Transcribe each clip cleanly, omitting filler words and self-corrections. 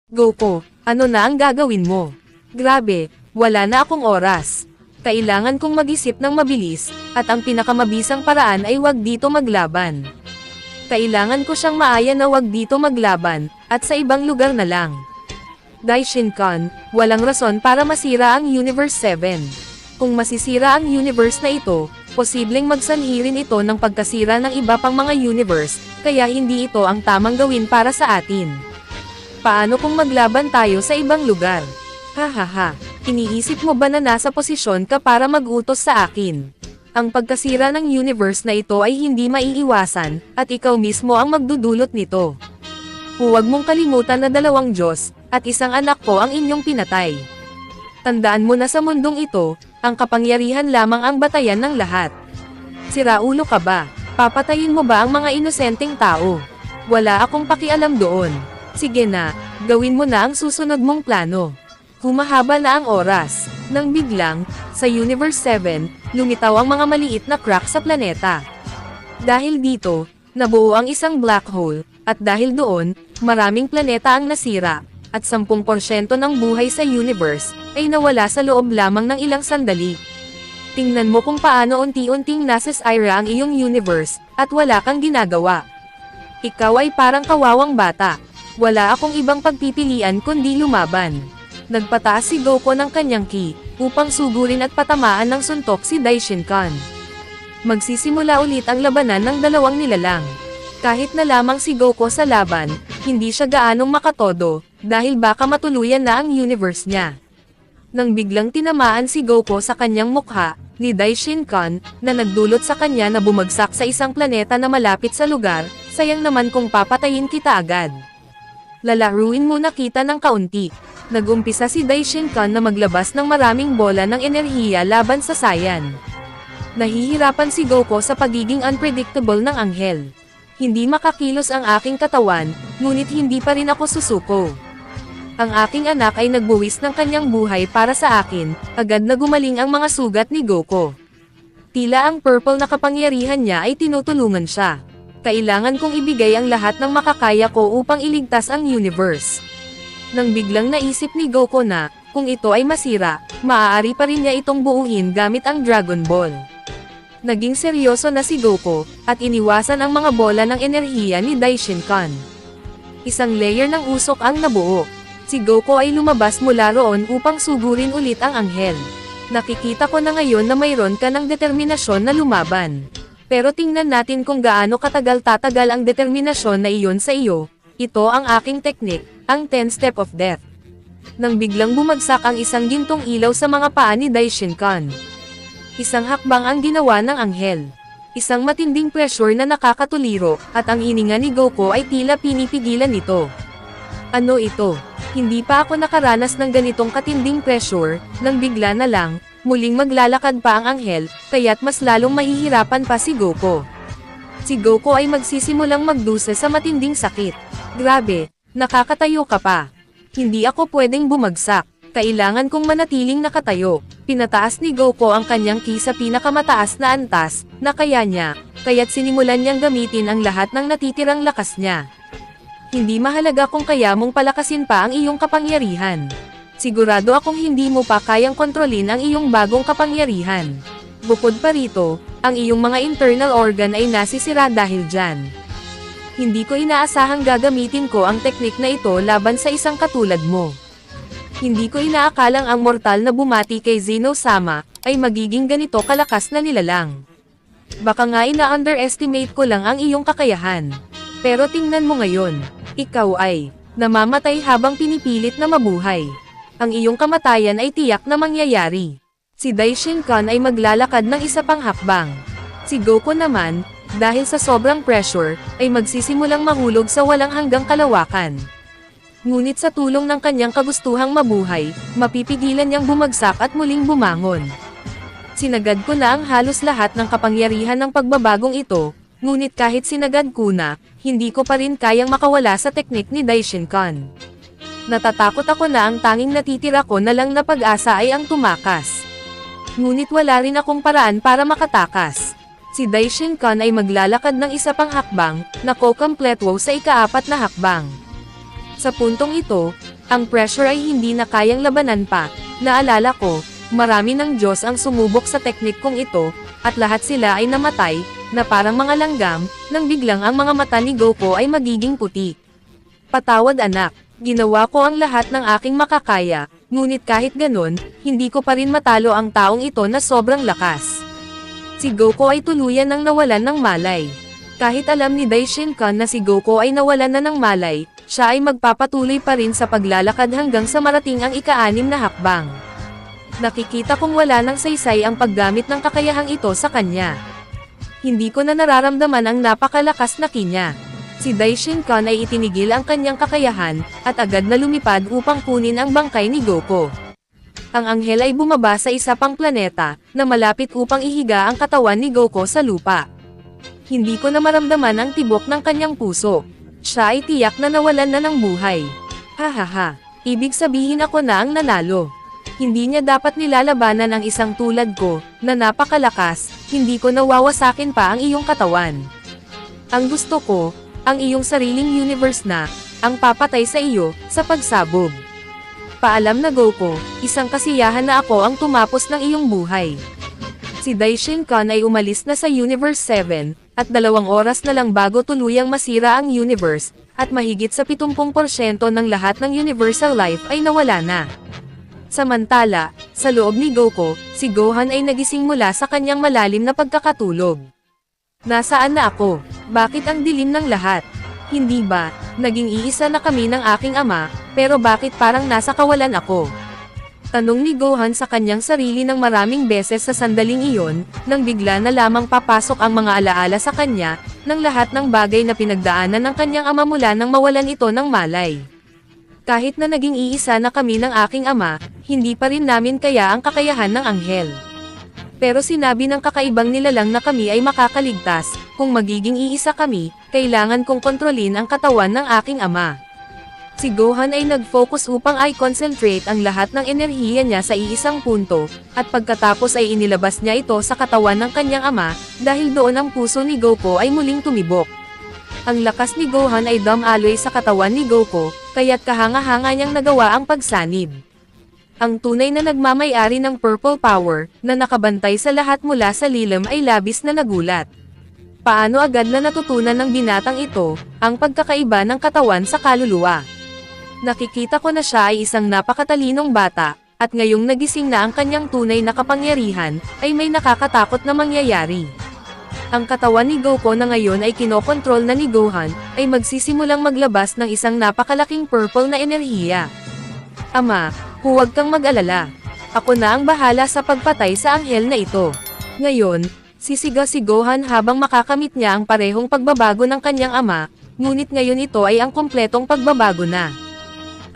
Goku, ano na ang gagawin mo? Grabe, wala na akong oras. Kailangan kong mag-isip ng mabilis, at ang pinakamabisang paraan ay wag dito maglaban. Kailangan ko siyang maaya na wag dito maglaban, at sa ibang lugar na lang. Daishinkan, walang rason para masira ang Universe 7. Kung masisira ang universe na ito, posibleng magsanhi rin ito ng pagkasira ng iba pang mga universe, kaya hindi ito ang tamang gawin para sa atin. Paano kung maglaban tayo sa ibang lugar? Hahaha, iniisip mo ba na nasa posisyon ka para mag-utos sa akin? Ang pagkasira ng universe na ito ay hindi maiiwasan, at ikaw mismo ang magdudulot nito. Huwag mong kalimutan na 2 Diyos, at 1 anak ko ang inyong pinatay. Tandaan mo na sa mundong ito, ang kapangyarihan lamang ang batayan ng lahat. Siraulo ka ba? Papatayin mo ba ang mga inosenteng tao? Wala akong pakialam doon. Sige na, gawin mo na ang susunod mong plano. Humahaba na ang oras. Nang biglang, sa Universe 7, lumitaw ang mga maliit na crack sa planeta. Dahil dito, nabuo ang isang black hole, at dahil doon, maraming planeta ang nasira, at 10% ng buhay sa universe, ay nawala sa loob lamang ng ilang sandali. Tingnan mo kung paano unti-unting nasisira ang iyong universe, at wala kang ginagawa. Ikaw ay parang kawawang bata. Wala akong ibang pagpipilian kundi lumaban. Nagpataas si Goku ng kanyang ki, upang sugurin at patamaan ng suntok si Daishinkan. Magsisimula ulit ang labanan ng 2 nilalang. Kahit na lamang si Goku sa laban, hindi siya gaanong makatodo, dahil baka matuluyan na ang universe niya. Nang biglang tinamaan si Goku sa kanyang mukha, ni Daishinkan, na nagdulot sa kanya na bumagsak sa isang planeta na malapit sa lugar, sayang naman kung papatayin kita agad. Lalaruin muna kita ng kaunti. Nagumpisa si Daishinkan na maglabas ng maraming bola ng enerhiya laban sa Saiyan. Nahihirapan si Goku sa pagiging unpredictable ng anghel. Hindi makakilos ang aking katawan, ngunit hindi pa rin ako susuko. Ang aking anak ay nagbuwis ng kanyang buhay para sa akin, agad na gumaling ang mga sugat ni Goku. Tila ang purple na kapangyarihan niya ay tinutulungan siya. Kailangan kong ibigay ang lahat ng makakaya ko upang iligtas ang universe. Nang biglang naisip ni Goku na, kung ito ay masira, maaari pa rin niya itong buuin gamit ang Dragon Ball. Naging seryoso na si Goku, at iniwasan ang mga bola ng enerhiya ni Daishinkan. Isang layer ng usok ang nabuo. Si Goku ay lumabas mula roon upang sugurin ulit ang anghel. Nakikita ko na ngayon na mayroon ka ng determinasyon na lumaban. Pero tingnan natin kung gaano katagal tatagal ang determinasyon na iyon sa iyo. Ito ang aking teknik, ang 10 Step of Death. Nang biglang bumagsak ang isang gintong ilaw sa mga paa ni Daishinkan. Isang hakbang ang ginawa ng anghel. Isang matinding pressure na nakakatuliro, at ang hininga ni Goku ay tila pinipigilan nito. Ano ito? Hindi pa ako nakaranas ng ganitong katinding pressure, nang bigla na lang, muling maglalakad pa ang anghel, kaya't mas lalong mahihirapan pa si Goku. Si Goku ay magsisimulang magdusa sa matinding sakit. Grabe, nakakatayo ka pa. Hindi ako pwedeng bumagsak. Kailangan kong manatiling nakatayo. Pinataas ni Goku ang kanyang ki sa pinakamataas na antas, na kaya niya, kaya't sinimulan niyang gamitin ang lahat ng natitirang lakas niya. Hindi mahalaga kung kaya mong palakasin pa ang iyong kapangyarihan. Sigurado akong hindi mo pa kayang kontrolin ang iyong bagong kapangyarihan. Bukod pa rito, ang iyong mga internal organ ay nasisira dahil dyan. Hindi ko inaasahang gagamitin ko ang teknik na ito laban sa isang katulad mo. Hindi ko inaakalang ang mortal na bumati kay Zeno-sama, ay magiging ganito kalakas na nilalang. Baka nga ina-underestimate ko lang ang iyong kakayahan. Pero tingnan mo ngayon, ikaw ay namamatay habang pinipilit na mabuhay. Ang iyong kamatayan ay tiyak na mangyayari. Si Daishinkan ay maglalakad ng isa pang hakbang. Si Goku naman, dahil sa sobrang pressure, ay magsisimulang mahulog sa walang hanggang kalawakan. Ngunit sa tulong ng kanyang kagustuhang mabuhay, mapipigilan niyang bumagsak at muling bumangon. Sinagad ko na ang halos lahat ng kapangyarihan ng pagbabagong ito, ngunit kahit sinagad ko na, hindi ko pa rin kayang makawala sa teknik ni Daishinkan. Natatakot ako na ang tanging natitira ko na lang na pag-asa ay ang tumakas. Ngunit wala rin akong paraan para makatakas. Si Daishinkan ay maglalakad ng isa pang hakbang, na kokompletwo sa ika-4 na hakbang. Sa puntong ito, Ang pressure ay hindi na kayang labanan pa. Naalala ko, marami ng Diyos ang sumubok sa teknik kong ito, at lahat sila ay namatay, na parang mga langgam, nang biglang ang mga mata ni Goku ay magiging puti. Patawad anak, ginawa ko ang lahat ng aking makakaya, ngunit kahit ganun, hindi ko pa rin matalo ang taong ito na sobrang lakas. Si Goku ay tuluyan nang nawalan ng malay. Kahit alam ni Daishinkan na si Goku ay nawalan na ng malay, siya ay magpapatuloy pa rin sa paglalakad hanggang sa marating ang ika-6 na hakbang. Nakikita kong wala nang saysay ang paggamit ng kakayahang ito sa kanya. Hindi ko na nararamdaman ang napakalakas na kinya. Si Daishinkan ay itinigil ang kanyang kakayahan, at agad na lumipad upang kunin ang bangkay ni Goku. Ang anghel ay bumaba sa isa pang planeta, na malapit upang ihiga ang katawan ni Goku sa lupa. Hindi ko na maramdaman ang tibok ng kanyang puso. Siya ay tiyak na nawalan na ng buhay. Hahaha, ibig sabihin ako na ang nanalo. Hindi niya dapat nilalabanan ang isang tulad ko, na napakalakas, hindi ko nawawasakin pa ang iyong katawan. Ang gusto ko, ang iyong sariling universe na, ang papatay sa iyo, sa pagsabog. Paalam na Goku, isang kasiyahan na ako ang tumapos ng iyong buhay. Si Daishinkan ay umalis na sa Universe 7, at 2 oras na lang bago tuluyang masira ang universe, at mahigit sa 70% ng lahat ng universal life ay nawala na. Samantala, sa loob ni Goku, si Gohan ay nagising mula sa kanyang malalim na pagkakatulog. Nasaan na ako? Bakit ang dilim ng lahat? Hindi ba, naging iisa na kami ng aking ama, pero bakit parang nasa kawalan ako? Tanong ni Gohan sa kanyang sarili ng maraming beses sa sandaling iyon, nang bigla na lamang papasok ang mga alaala sa kanya, ng lahat ng bagay na pinagdaanan ng kanyang ama mula nang mawalan ito ng malay. Kahit na naging iisa na kami ng aking ama, hindi pa rin namin kaya ang kakayahan ng anghel. Pero sinabi ng kakaibang nilalang na kami ay makakaligtas, kung magiging iisa kami, kailangan kong kontrolin ang katawan ng aking ama. Si Gohan ay nag-focus upang i-concentrate ang lahat ng enerhiya niya sa iisang punto, at pagkatapos ay inilabas niya ito sa katawan ng kanyang ama, dahil doon ang puso ni Goku ay muling tumibok. Ang lakas ni Gohan ay dumaloy sa katawan ni Goku, kaya't kahanga-hanga niyang nagawa ang pagsanib. Ang tunay na nagmamay-ari ng Purple Power, na nakabantay sa lahat mula sa lilim ay labis na nagulat. Paano agad na natutunan ng binatang ito, ang pagkakaiba ng katawan sa kaluluwa? Nakikita ko na siya ay isang napakatalinong bata, at ngayong nagising na ang kanyang tunay na kapangyarihan, ay may nakakatakot na mangyayari. Ang katawan ni Goku na ngayon ay kinokontrol na ni Gohan, ay magsisimulang maglabas ng isang napakalaking purple na enerhiya. Ama, huwag kang mag-alala. Ako na ang bahala sa pagpatay sa anghel na ito. Ngayon, sisigaw si Gohan habang makakamit niya ang parehong pagbabago ng kanyang ama, ngunit ngayon ito ay ang kumpletong pagbabago na.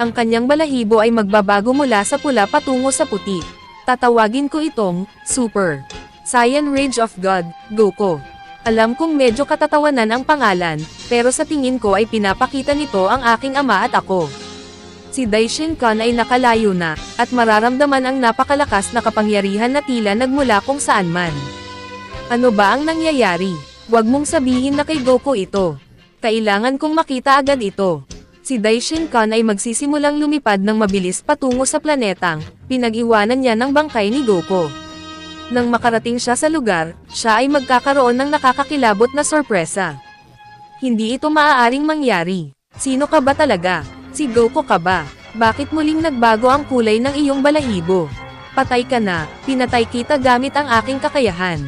Ang kanyang balahibo ay magbabago mula sa pula patungo sa puti. Tatawagin ko itong, Super Saiyan Rage of God, Goku. Alam kong medyo katatawanan ang pangalan, pero sa tingin ko ay pinapakita nito ang aking ama at ako. Si Daishinkan ay nakalayo na, at mararamdaman ang napakalakas na kapangyarihan na tila nagmula kung saan man. Ano ba ang nangyayari? Huwag mong sabihin na kay Goku ito. Kailangan kong makita agad ito. Si Daishinkan ay magsisimulang lumipad ng mabilis patungo sa planetang, pinag-iwanan niya ng bangkay ni Goku. Nang makarating siya sa lugar, siya ay magkakaroon ng nakakakilabot na sorpresa. Hindi ito maaaring mangyari. Sino ka ba talaga? Si Goku ka ba? Bakit muling nagbago ang kulay ng iyong balahibo? Patay ka na, pinatay kita gamit ang aking kakayahan.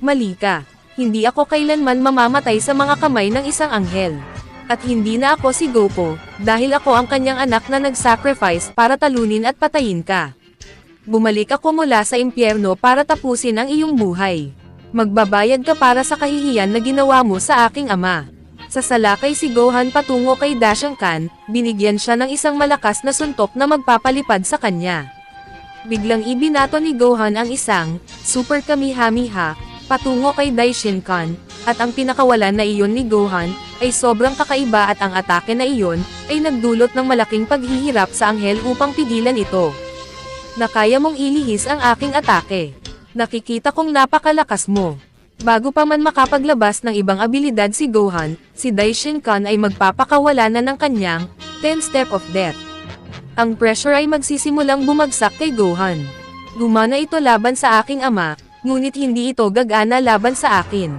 Mali ka. Hindi ako kailanman mamamatay sa mga kamay ng isang anghel. At hindi na ako si Goku, dahil ako ang kanyang anak na nag-sacrifice para talunin at patayin ka. Bumalik ako mula sa impyerno para tapusin ang iyong buhay. Magbabayad ka para sa kahihiyan na ginawa mo sa aking ama. Sa salakay si Gohan patungo kay Daishinkan, binigyan siya ng isang malakas na suntok na magpapalipad sa kanya. Biglang ibinato ni Gohan ang isang, Super Kamehameha, patungo kay Daishinkan, at ang pinakawalan na iyon ni Gohan, ay sobrang kakaiba at ang atake na iyon, ay nagdulot ng malaking paghihirap sa anghel upang pigilan ito. Nakaya mong ilihis ang aking atake. Nakikita kong napakalakas mo. Bago pa man makapaglabas ng ibang abilidad si Gohan, si Daishinkan ay magpapakawala na ng kanyang 10 Step of Death. Ang pressure ay magsisimulang bumagsak kay Gohan. Gumana ito laban sa aking ama, ngunit hindi ito gagana laban sa akin.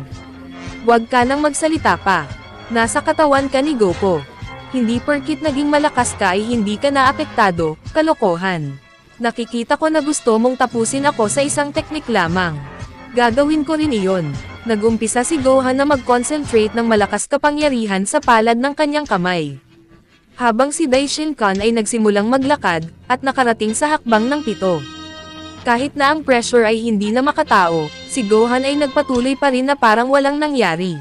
Huwag ka nang magsalita pa. Nasa katawan ka ni Goku. Hindi porkit naging malakas ka ay hindi ka naapektado, kalokohan. Nakikita ko na gusto mong tapusin ako sa isang teknik lamang. Gagawin ko rin iyon. Nag-umpisa si Gohan na mag-concentrate ng malakas kapangyarihan sa palad ng kanyang kamay. Habang si Daishinkan ay nagsimulang maglakad, at nakarating sa hakbang ng 7. Kahit na ang pressure ay hindi na makatao, si Gohan ay nagpatuloy pa rin na parang walang nangyari.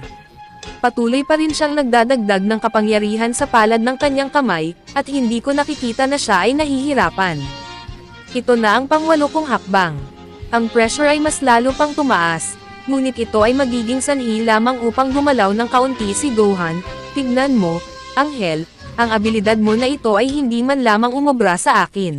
Patuloy pa rin siyang nagdadagdag ng kapangyarihan sa palad ng kanyang kamay, at hindi ko nakikita na siya ay nahihirapan. Ito na ang pang-8 kong hakbang. Ang pressure ay mas lalo pang tumaas, ngunit ito ay magiging sanhi lamang upang gumalaw ng kaunti si Gohan. Tignan mo, Anghel, ang abilidad mo na ito ay hindi man lamang umobra sa akin.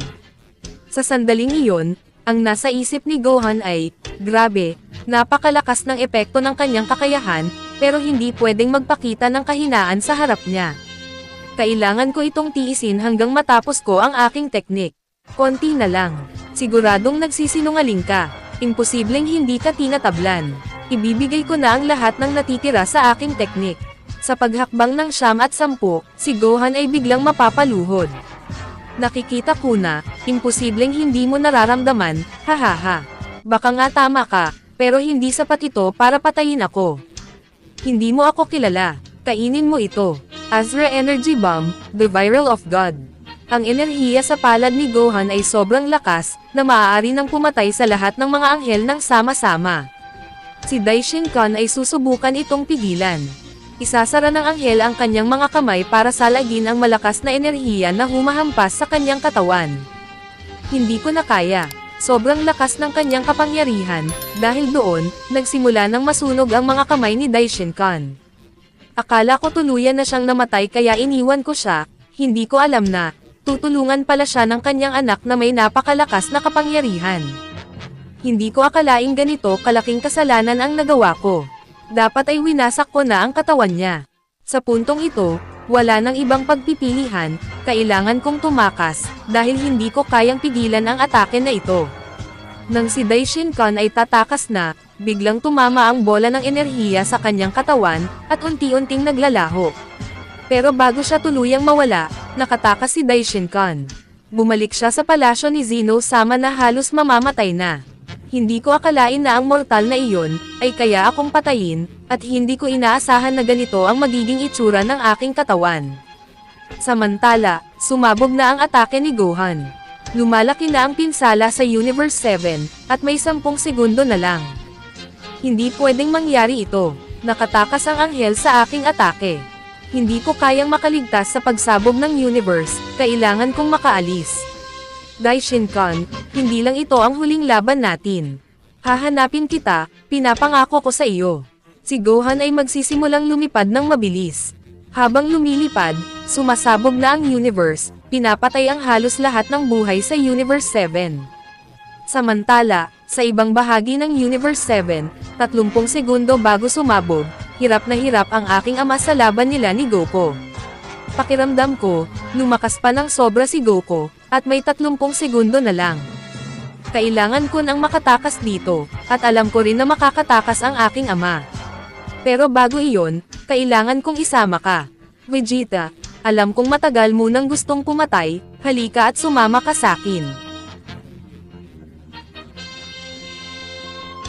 Sa sandaling iyon, ang nasa isip ni Gohan ay, grabe, napakalakas ng epekto ng kanyang kakayahan, pero hindi pwedeng magpakita ng kahinaan sa harap niya. Kailangan ko itong tiisin hanggang matapos ko ang aking teknik. Konti na lang. Siguradong nagsisinungaling ka. Imposibleng hindi ka tinatablan. Ibibigay ko na ang lahat ng natitira sa aking teknik. Sa paghakbang ng 9 at 10, si Gohan ay biglang mapapaluhod. Nakikita ko na, imposibleng hindi mo nararamdaman, hahaha. Baka nga tama ka, pero hindi sapat ito para patayin ako. Hindi mo ako kilala, kainin mo ito. Azra Energy Bomb, the Viral of God. Ang enerhiya sa palad ni Gohan ay sobrang lakas, na maaari nang pumatay sa lahat ng mga anghel ng sama-sama. Si Daishinkan ay susubukan itong pigilan. Isasara ng anghel ang kanyang mga kamay para salagin ang malakas na enerhiya na humahampas sa kanyang katawan. Hindi ko na kaya. Sobrang lakas ng kanyang kapangyarihan, dahil doon, nagsimula nang masunog ang mga kamay ni Daishinkan. Akala ko tuluyan na siyang namatay kaya iniwan ko siya, hindi ko alam na, tutulungan pala siya ng kanyang anak na may napakalakas na kapangyarihan. Hindi ko akalaing ganito kalaking kasalanan ang nagawa ko. Dapat ay winasak ko na ang katawan niya. Sa puntong ito, wala nang ibang pagpipilihan, kailangan kong tumakas, dahil hindi ko kayang pigilan ang atake na ito. Nang si Daishinkan ay tatakas na, biglang tumama ang bola ng enerhiya sa kanyang katawan, at unti-unting naglalaho. Pero bago siya tuluyang mawala, nakatakas si Daishinkan. Bumalik siya sa palasyo ni Zeno Sama na halos mamamatay na. Hindi ko akalain na ang mortal na iyon, ay kaya akong patayin, at hindi ko inaasahan na ganito ang magiging itsura ng aking katawan. Samantala, sumabog na ang atake ni Gohan. Lumalaki na ang pinsala sa Universe 7, at may 10 segundo na lang. Hindi pwedeng mangyari ito, nakatakas ang anghel sa aking atake. Hindi ko kayang makaligtas sa pagsabog ng universe, kailangan kong makaalis. Daishinkan, hindi lang ito ang huling laban natin. Hahanapin kita, pinapangako ko sa iyo. Si Gohan ay magsisimulang lumipad ng mabilis. Habang lumilipad, sumasabog na ang universe, pinapatay ang halos lahat ng buhay sa Universe 7. Samantala, sa ibang bahagi ng Universe 7, 30 segundo bago sumabog, hirap na hirap ang aking ama sa laban nila ni Goku. Pakiramdam ko, lumakas pa ng sobra si Goku, at may 30 segundo na lang. Kailangan ko nang makatakas dito, at alam ko rin na makakatakas ang aking ama. Pero bago iyon, kailangan kong isama ka. Vegeta, alam kong matagal mo nang gustong pumatay, halika at sumama ka sakin.